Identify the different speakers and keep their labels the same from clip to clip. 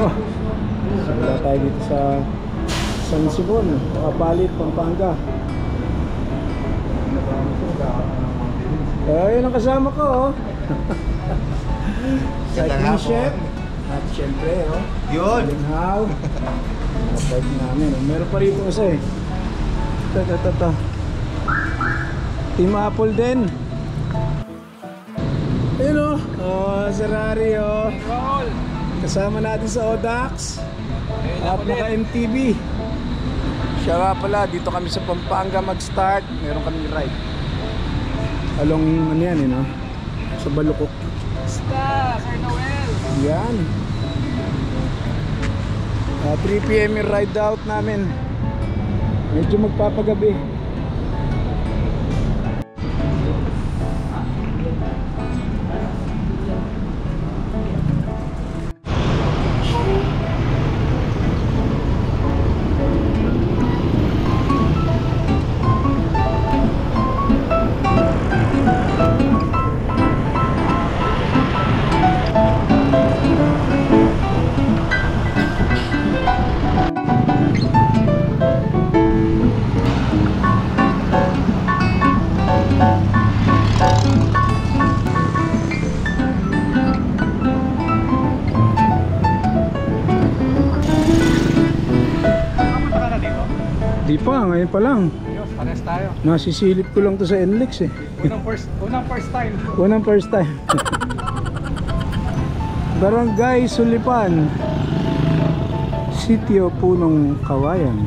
Speaker 1: Oh, wala tayo dito sa San Simon, Kapalit, Pampanga. Ayun ang kasama ko, oh. Cycling chef. At syempre, oh,
Speaker 2: yun!
Speaker 1: Linhaw. Bike namin, oh. Meron pa rito kasi. Ito. Team Apple din. Ayun, oh. Oh, Ferrari, oh. Kasama natin sa Odax. At naka-MTV. Siya nga pala, dito kami sa Pampanga mag-start. Meron kami ride along ano yan, no? Sa Balukok.
Speaker 3: Basta, Sir Noel.
Speaker 1: Yan. 3 PM yung ride out namin. Medyo magpapagabi. Di pa, ngayon pa lang.
Speaker 3: Pares tayo.
Speaker 1: Nasisilip ko lang to sa NLEX, eh.
Speaker 3: Unang first time.
Speaker 1: Barangay Sulipan, Sitio Punong Kawayan.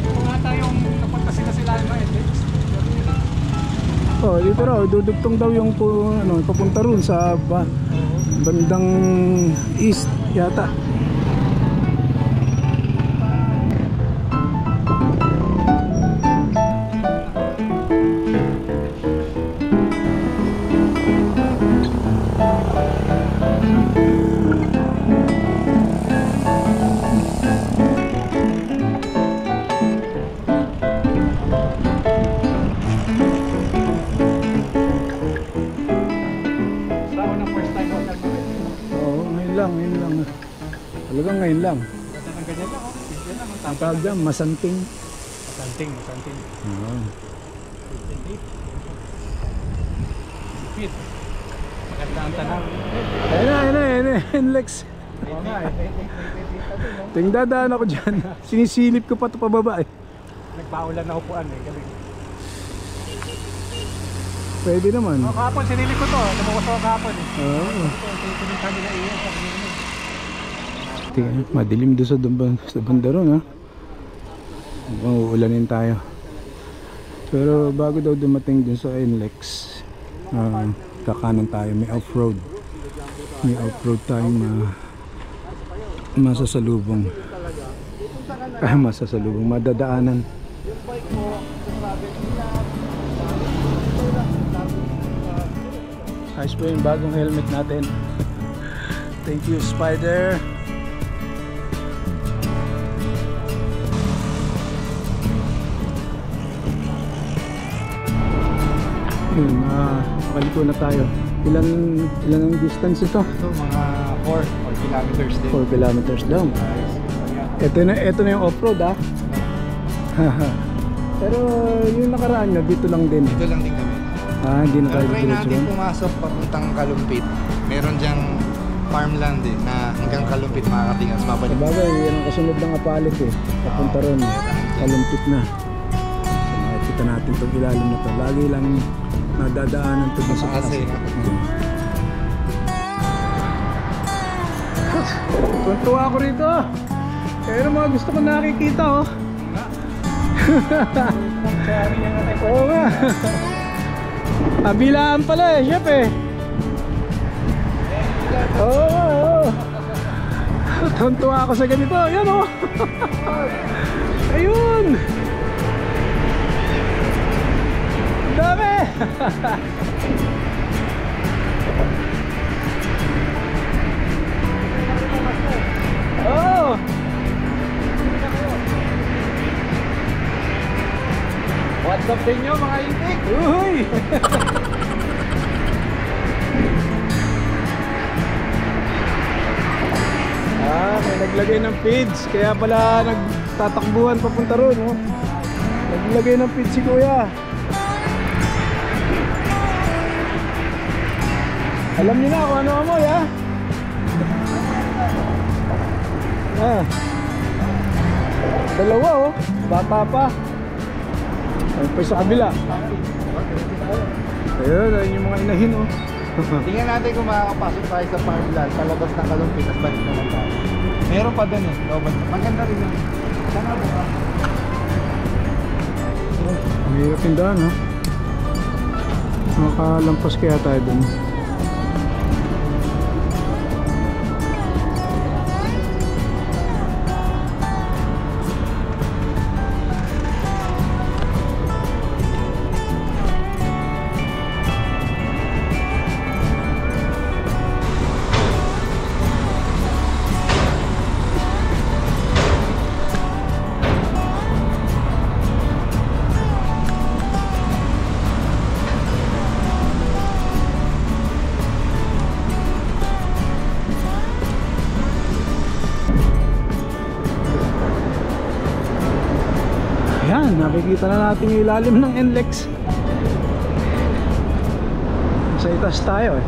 Speaker 3: Kung nga tayong napunta sila yung mga NLEX.
Speaker 1: Oh, dito raw, dudugtong daw yung ano, papunta ron sa bandang east yata. Ngayon lang. Talagang ngayon lang.
Speaker 3: Ganyan lang, oh. Simple lang.
Speaker 1: Ang tawag dyan, masanting.
Speaker 3: Masanting.
Speaker 1: Oo.
Speaker 3: Sipit. Maganda ang tanaw.
Speaker 1: Ayun na, NLEX.
Speaker 3: Oo nga,
Speaker 1: Ting dadaan ako dyan. Sinisilip ko pa ito pababa, eh.
Speaker 3: Nagbaulan na upuan, eh. Galing.
Speaker 1: Pwede naman.
Speaker 3: Oh, kahapon, sinilip ko to. Nabukas ako kahapon, eh.
Speaker 1: Oo.
Speaker 3: Kami na iyan sa kanina.
Speaker 1: Madilim doon sa banda ron, ha. Uulanin tayo. Pero bago daw dumating dun sa NLEX, kakanan tayo, may off-road tayong masasalubong, madadaanan. Ayos po yung bagong helmet natin. Thank you, Spider. Yun, makaliko na tayo. Ilan ang distance ito?
Speaker 3: Ito, mga 4 kilometers din.
Speaker 1: 4 kilometers daw. Ito na yung off-road, ha? Pero yung nakaraan nyo, dito lang din.
Speaker 2: Dito lang din kami.
Speaker 1: Hindi na tayo
Speaker 2: try natin pumasok papuntang Kalumpit. Meron dyang farmland, eh, na hanggang Kalumpit makakating at mabalik.
Speaker 1: Sabagay, yan ang kasunod ng Apalit, eh. Papunta ron, Kalumpit na. So makikita natin itong ilalim na ito. Lagi lang nadadaanan ito sa
Speaker 2: kasi.
Speaker 1: Tuntua ako rito. Pero mga gusto ko nakikita, oh. Oo nga. Bilaan pala, eh, chef, eh. Oo. Tuntua ako sa ganito. Ayan, oh. Ayun. Dami. Oh.
Speaker 3: What's up din nyo, mga itik?
Speaker 1: Uy. naglagay ng feeds. Kaya pala nagtatakbuhan papunta ron, oh. Naglagay ng feeds si kuya. Alam niyo na kung ano amoy, ha? Dalawa, oh. Bata pa. Ayun pa sa kabila. Ayun, ayun yung mga inahin, oh.
Speaker 2: Tingnan natin kung makakapasok tayo sa farmland, palabas ng Kalumpit at balik naman tayo. Meron pa dun eh, looban. Maganda rin yun. Sana buka.
Speaker 1: Ang hirap yung daan, ha? Makalampas kaya tayo dun. Ayan, nakikita na natin yung ilalim ng NLEX. Sa itas tayo eh.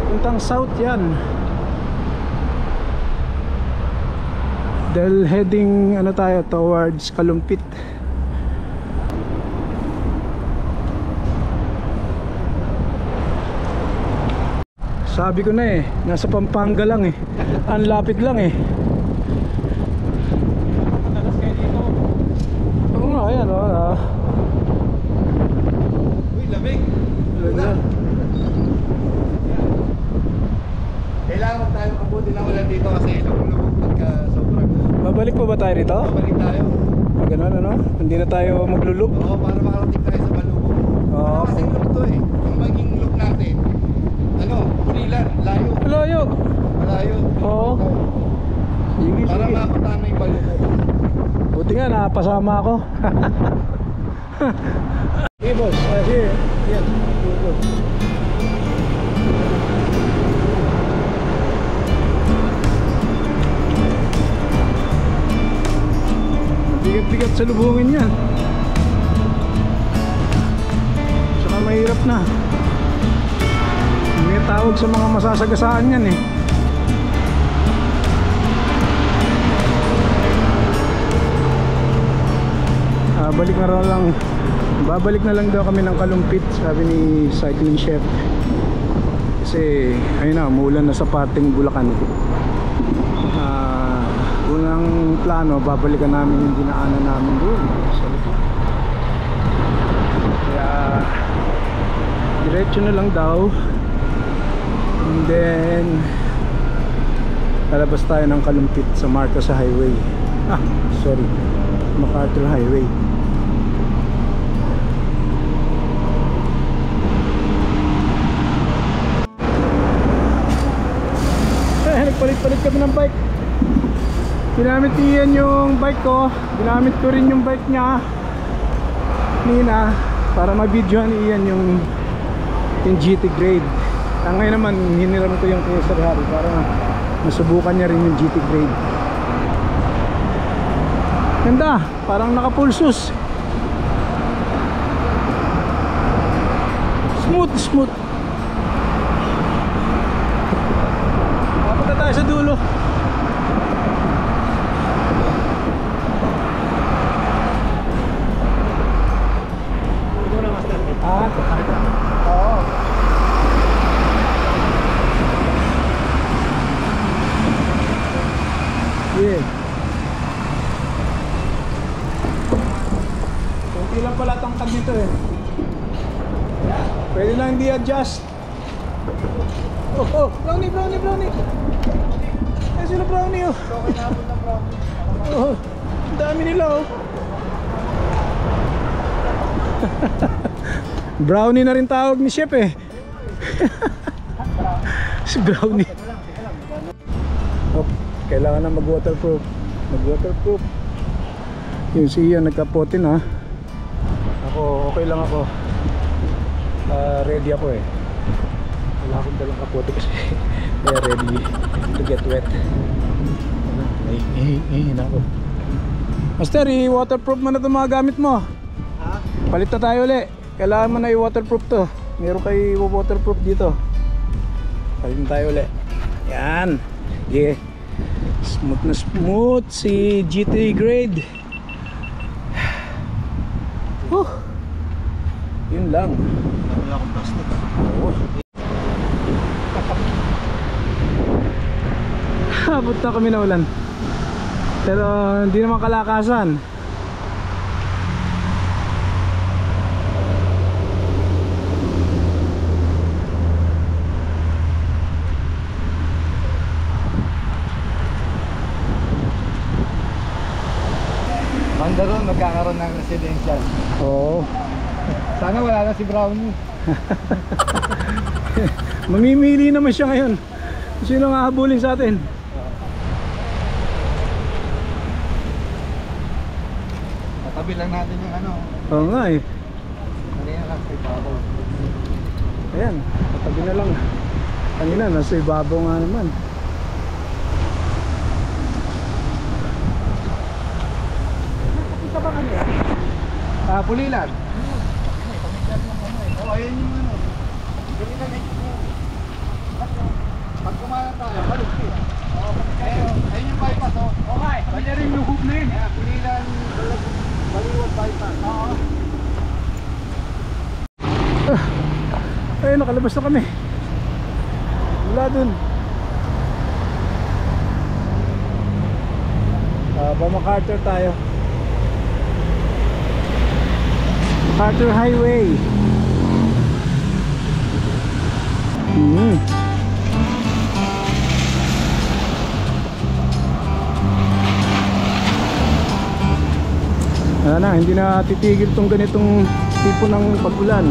Speaker 1: Puntang south yan. Dahil heading ano tayo towards Kalumpit. Sabi ko na eh, nasa Pampanga lang eh. Ang lapit lang eh. Ayan o.
Speaker 2: Uy, lamig!
Speaker 1: Ulan.
Speaker 2: Kailangan tayo mabuti ng ulan dito kasi lubog-lubog pagka sobrang.
Speaker 1: Babalik pa ba tayo rito?
Speaker 2: Babalik tayo.
Speaker 1: Ganun ano? Hindi na tayo maglulub?
Speaker 2: Oo, para makarating tayo sa Balubog.
Speaker 1: Oo.
Speaker 2: Ano kasing loop to eh. Yung maging loop natin. Ano? Pulilan. Layo.
Speaker 1: Malayo.
Speaker 2: Malayo.
Speaker 1: Oo. Sige,
Speaker 2: Para
Speaker 1: sige.
Speaker 2: makapunta na yung Balubog.
Speaker 1: Buti nga, nakapasama ako. Okay boss, here. Yan. Bigat-bigat sa lubungin yan. Saka mahirap na. May tawag sa mga masasagasaan yan eh. Babalik na lang daw kami ng Kalumpit, sabi ni cycling chef. Kasi ayun na, umuulan na sa pating Bulacan. Unang plano, babalikan namin yung dinaanan namin doon. Kaya diretso na lang daw. And then lalabas tayo ng Kalumpit sa Marcos Highway. MacArthur Highway. Nagpalit-palit kami ng bike. Ginamit niyan yung bike ko. Ginamit ko rin yung bike niya Nina para ma-videoan iyan yung GT grade. Ngayon naman hiniram ko yung kay Sir Harry para masubukan niya rin yung GT grade. Ganda, parang naka-pulsus. Smooth. Papunta tayo sa dulo. Oo. Yeah. Kunti lang pala tangkad nito eh. Pwede lang hindi adjust. Brownie. Ay sila brownie oh. Ang dami nila oh. Brownie na rin tawag ni chef eh. Si brownie. Kailangan na mag-waterproof. Yung siya nagkapote na. Ako okay lang ako. Ready ako eh. Wala akong dalang kapote kasi kaya ready to get wet. Nako. Master, i-waterproof mo na itong mga gamit mo.
Speaker 2: Ha?
Speaker 1: Palit na tayo ulit. Kailangan mo na i-waterproof to. Meron kayo waterproof dito. Palit na tayo ulit. Yan. Yeah. Smooth na smooth si GT grade. Yun lang.
Speaker 2: Wala akong plastic.
Speaker 1: Oo. Abot na kami na ulan. Pero hindi naman kalakasan.
Speaker 2: Banda ron, magkakaroon ng residential.
Speaker 1: Oo.
Speaker 2: Sana wala na si Brownie.
Speaker 1: Mamimili naman siya ngayon. Sino nga habulin sa atin?
Speaker 2: Tatabi lang natin yung ano.
Speaker 1: Oo nga eh.
Speaker 2: Kanina lang sa ibabaw.
Speaker 1: Ayan, katabi na lang. Kanina, nasa ibabaw nga naman. Nakakita ba kanya?
Speaker 2: Pulilan. Oh, ayun yung ano. Pag kumain tayo, balukit. Ayun yung bypass, oh.
Speaker 3: Okay, kanya rin yung hoop na yun.
Speaker 2: Kaya Pulilan, Baliwag bypass. Oo.
Speaker 1: Ay, nakalabas na kami. Wala dun. MacArthur tayo. MacArthur Highway. Wala na, hindi na titigil tong ganitong tipo ng pag-ulan.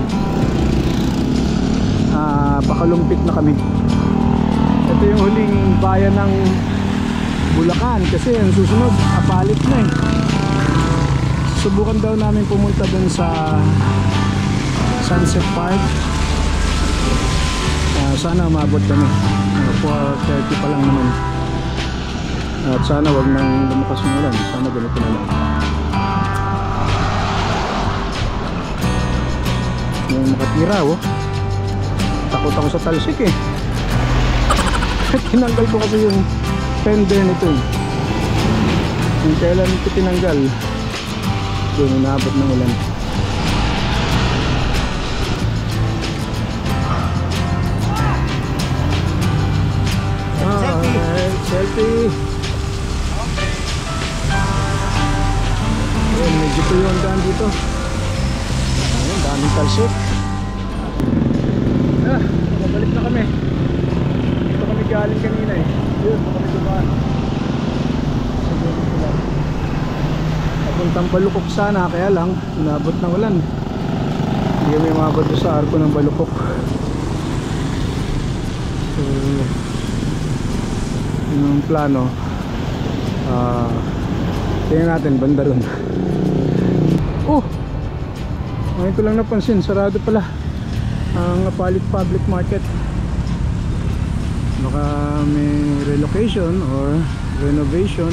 Speaker 1: Pakalumpit na kami. Ito yung huling bayan ng Bulacan kasi ang susunod Apalit na eh. Subukan daw namin pumunta dun sa Sunset Park. Sana umabot kami. 4:30 pa lang naman. At sana wag nang lumakas yung ulan. Sana ganito na lang. Yung makatira oh. Takot ako sa talsik eh. Tinanggal ko kasi yung fender nito eh. Yung kailan ito tinanggal, doon inaabot ng ulan. Selfie. Ayun, medyo tuyo ang daan dito. Ayun, daming talsik. Nabalik na kami. Dito kami galing kanina eh. Yun, kami dumaan. Papuntang Balukok sana, kaya lang inabot ng ulan. Hindi kami umabot sa arko ng Balukok. So yun ang plano. Tingnan natin banda ron. Oh! Ngayon ko lang napansin, sarado pala ang Apalit Public Market. Baka may relocation or renovation.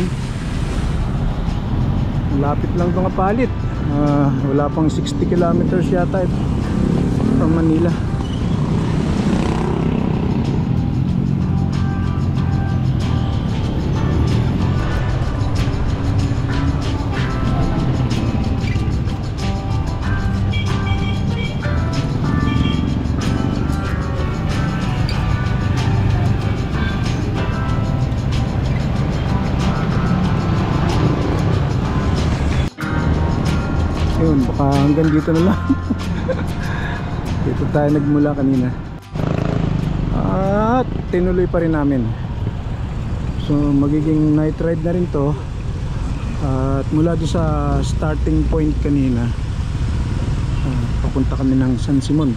Speaker 1: Lapit lang itong Apalit. Wala pang 60 kilometers yata from Manila. Yun, baka hanggang dito na lang. Dito tayo nagmula kanina. At tinuloy pa rin namin. So magiging night ride na rin to. At mula doon sa starting point kanina, papunta kami ng San Simon.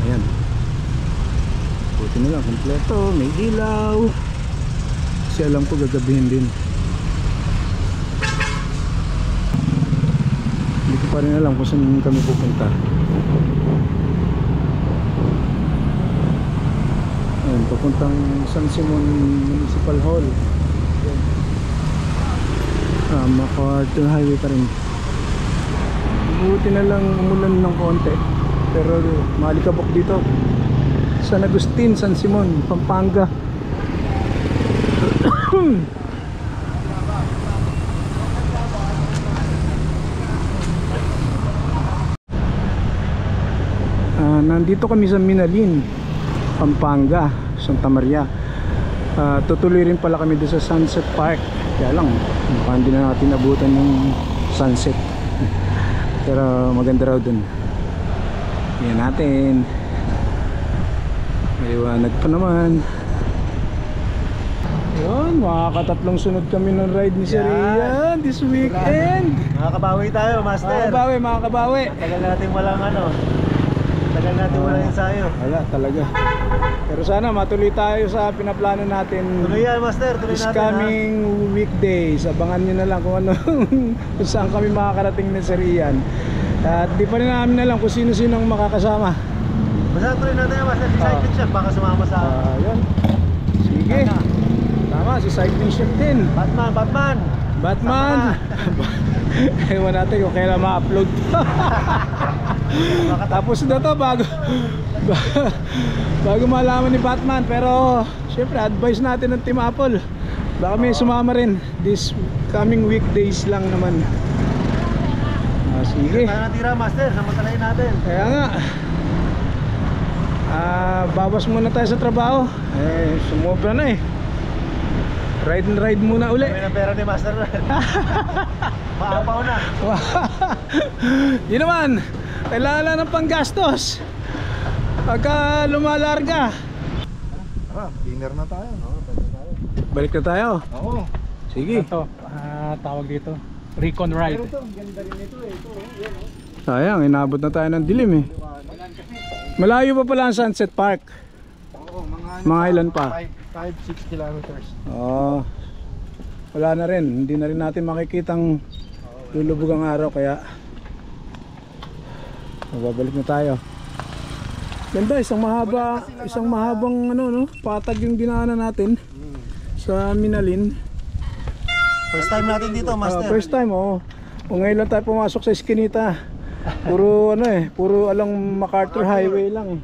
Speaker 1: Ayan. Buti na lang, kompleto, may ilaw. Kasi alam ko gagabihin din. Hindi ko pa rin alam kung saan kami pupunta. papuntang San Simon Municipal Hall. MacArthur Highway pa rin. Buti na lang umulan ng konti, pero malikabok dito. San Agustin, San Simon, Pampanga. Nandito kami sa Minalin, Pampanga, Santa Maria. Tutuloy rin pala kami doon sa Sunset Park. Kaya lang, mukhang hindi na natin abutan yung sunset. Pero maganda raw dun. Yan natin. Maliwanag pa naman. Yun, makakatatlong sunod kami ng ride ni Sir Ian this weekend.
Speaker 2: Makakabawi tayo, Master.
Speaker 1: Makakabawi.
Speaker 2: Tagal natin walang tagal natin walang ensayo.
Speaker 1: Wala talaga. Pero sana matuloy tayo sa pinaplano natin.
Speaker 2: Tuloy yan, Master. Tuloy
Speaker 1: This
Speaker 2: natin.
Speaker 1: coming weekdays. Abangan nyo na lang kung ano kung saan kami makakarating na Sir Ian. At di pa rin namin alam kung sino-sino ang makakasama.
Speaker 2: Basta tuloy natin yan, Master. Excited siya. Baka sumama sa
Speaker 1: Yun. Sige. Tama, si Cycling Chef din.
Speaker 2: Batman.
Speaker 1: Ewan natin kung kailan ma-upload. Tapos na to bago malaman ni Batman. Pero syempre advice natin ng Team Apple, baka may sumama rin this coming weekdays lang naman. Sige.
Speaker 2: Tayo natira, Master. Samantalayin natin.
Speaker 1: Kaya nga bawas muna tayo sa trabaho. Sumobra na ride muna uli.
Speaker 2: Kami ng pera ni Master. Maapaw na.
Speaker 1: Yun naman, kailangan ng panggastos pagka lumalarga.
Speaker 2: Dinner na tayo.
Speaker 1: Balik na tayo.
Speaker 2: Oo.
Speaker 1: Sige.
Speaker 3: Ito, tawag dito, Recon Ride.
Speaker 1: Sayang, inabot na tayo ng dilim Malayo pa pala ang Sunset Park.
Speaker 2: Oo,
Speaker 1: Mga ilan pa?
Speaker 2: 5-6 kilometers.
Speaker 1: Wala na rin. Hindi na rin natin makikitang lulubog ang araw, kaya babalik na tayo. Ganda, isang mahabang patag yung dinaanan natin sa Minalin.
Speaker 2: First time natin dito, Master.
Speaker 1: First time, O ngayon lang tayo pumasok sa Eskinita. Puro alang MacArthur Highway lang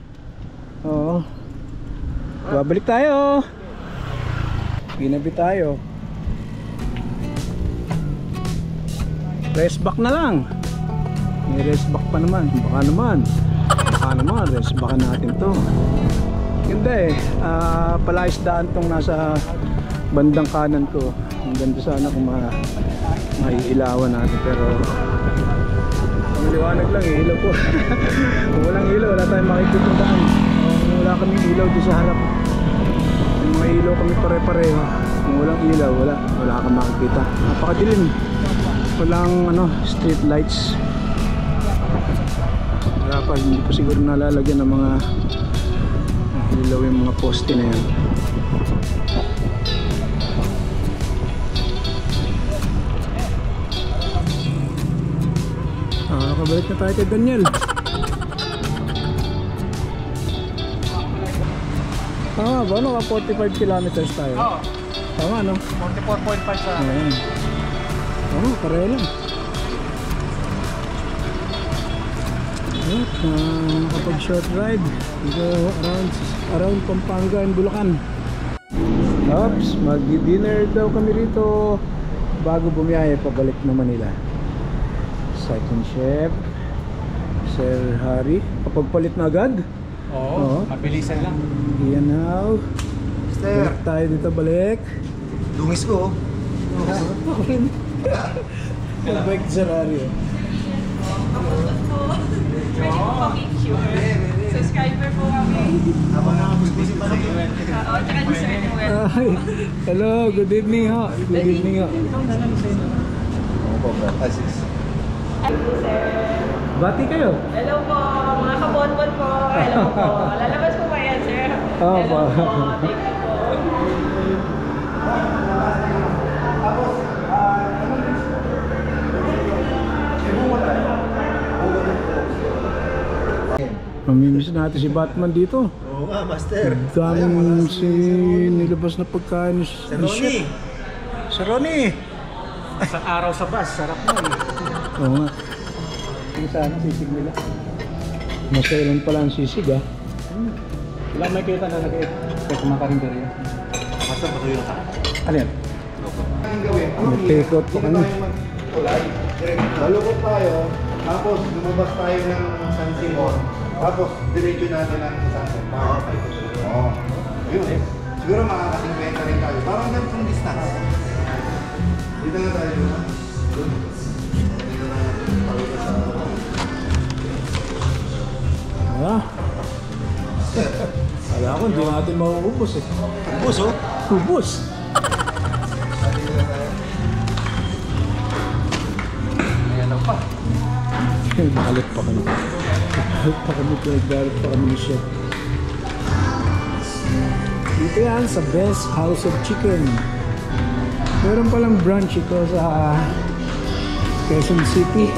Speaker 1: Oo. Babalik tayo. Ginabi tayo. Rest back na lang. May rest back pa naman. Baka naman rest back natin to. Ganda palaisdaan tong nasa bandang kanan ko. Ang ganda sana kung maiilawan natin, pero maliwanag lang ilaw po. Kung walang ilaw, wala tayong makikita daan. Kung wala kaming ilaw doon sa harap, kung may ilaw kami pare-pareho. Kung walang ilaw, wala kang makikita. Napakadilim. Walang street lights. Hindi pa siguro nalalagyan ng mga ilaw yung mga poste na yan. Nakabalik na tayo kay Daniel. Tama ba? 45 kilometers tayo.
Speaker 3: Oo.
Speaker 1: Tama
Speaker 3: 44.5 sa
Speaker 1: Ayan. Pareho lang. Nakapag short ride dito around Pampanga and Bulacan. Oops, mag-dinner daw kami rito bago bumiyahe pabalik na Manila. Cycling Chef Sir Harry, kapagpalit na agad.
Speaker 3: Oo, mabilisan lang.
Speaker 1: Iyan now. Balik tayo dito, balik.
Speaker 2: Dungis ko.
Speaker 1: Bike Sir Harry.
Speaker 4: Pwede po pa-picture. Subscriber po kami.
Speaker 2: Habang nakabusbusin pa rin.
Speaker 4: Oo, tsaka ni Sir Noel.
Speaker 1: Ay, hello, good evening ho. Good evening ho. Bati kayo.
Speaker 4: Hello po, mga kabonbon po. Hello po. Lalabas po ba yan, sir?
Speaker 1: Oo
Speaker 4: Hello
Speaker 1: po.
Speaker 4: po. Thank you po.
Speaker 1: Mamimiss natin si Batman dito.
Speaker 2: Oo nga, master.
Speaker 1: Daming nilabas na pagkain ni
Speaker 2: Si Ronnie.
Speaker 1: Si Ronnie.
Speaker 3: Sa araw sa bus, sarap mo eh.
Speaker 1: Oo nga.
Speaker 3: Yung sana, sisig nila.
Speaker 1: Masailan pala ang sisig ah.
Speaker 3: Wala may kita na nag-e-expect mga karinderya. Basta matuyo ka.
Speaker 1: Ano yan?
Speaker 2: Ang gawin?
Speaker 1: May take-out pa kami.
Speaker 2: Tulay. Malukot tayo. Tapos lumabas tayo ng San Simon. Tapos diretso natin ang sunset. Oo. Ayun eh. Siguro makakasinkwenta rin tayo. Parang ganitong distance. Dito na tayo. Dito na tayo sa...
Speaker 1: Ah. Kala ko hindi natin mauubos eh.
Speaker 2: Ubus oh.
Speaker 1: Ubos.
Speaker 2: Dito na tayo.
Speaker 3: Ayan lang pa.
Speaker 1: Nagalit pa kami. Nagalit pa kami ni Chef. Dito yan sa Best House of Chicken. Meron palang branch ito sa Quezon City.